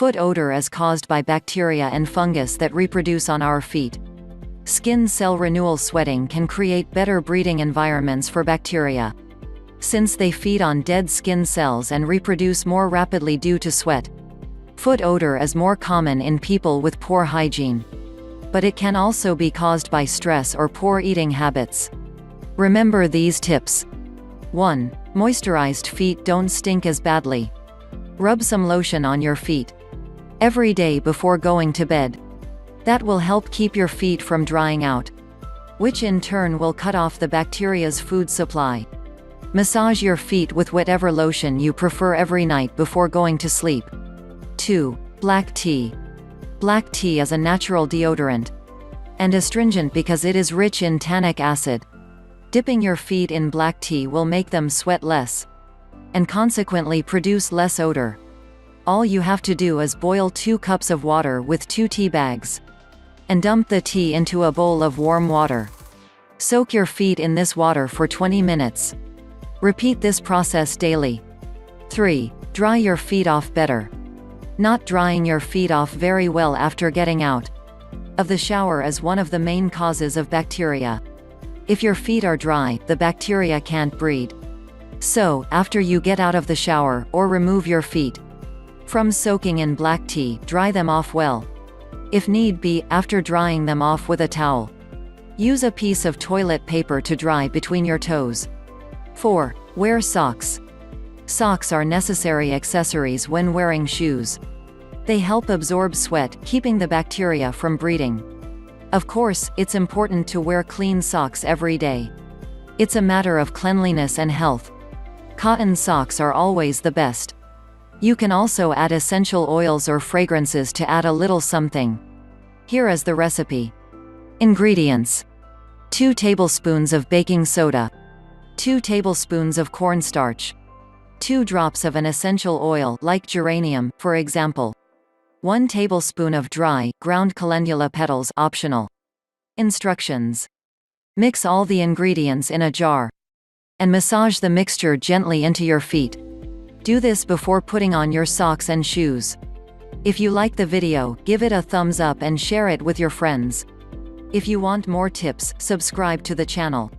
Foot odor is caused by bacteria and fungus that reproduce on our feet. Skin cell renewal sweating can create better breeding environments for bacteria. Since they feed on dead skin cells and reproduce more rapidly due to sweat. Foot odor is more common in people with poor hygiene. But it can also be caused by stress or poor eating habits. Remember these tips. 1. Moisturized feet don't stink as badly. Rub some lotion on your feet every day before going to bed. That will help keep your feet from drying out, which in turn will cut off the bacteria's food supply. Massage your feet with whatever lotion you prefer every night before going to sleep. 2. Black tea. Black tea is a natural deodorant and astringent because it is rich in tannic acid. Dipping your feet in black tea will make them sweat less and consequently produce less odor. All you have to do is boil 2 cups of water with 2 tea bags and dump the tea into a bowl of warm water. Soak your feet in this water for 20 minutes. Repeat this process daily. 3. Dry your feet off better. Not drying your feet off very well after getting out of the shower is one of the main causes of bacteria. If your feet are dry, the bacteria can't breed. So, after you get out of the shower, or remove your feet from soaking in black tea, dry them off well. If need be, after drying them off with a towel, use a piece of toilet paper to dry between your toes. 4. Wear socks. Socks are necessary accessories when wearing shoes. They help absorb sweat, keeping the bacteria from breeding. Of course, it's important to wear clean socks every day. It's a matter of cleanliness and health. Cotton socks are always the best. You can also add essential oils or fragrances to add a little something. Here is the recipe. Ingredients: 2 tablespoons of baking soda, 2 tablespoons of cornstarch, 2 drops of an essential oil like geranium, for example. 1 tablespoon of dry, ground calendula petals, optional. Instructions. Mix all the ingredients in a jar and massage the mixture gently into your feet. Do this before putting on your socks and shoes. If you like the video, give it a thumbs up and share it with your friends. If you want more tips, subscribe to the channel.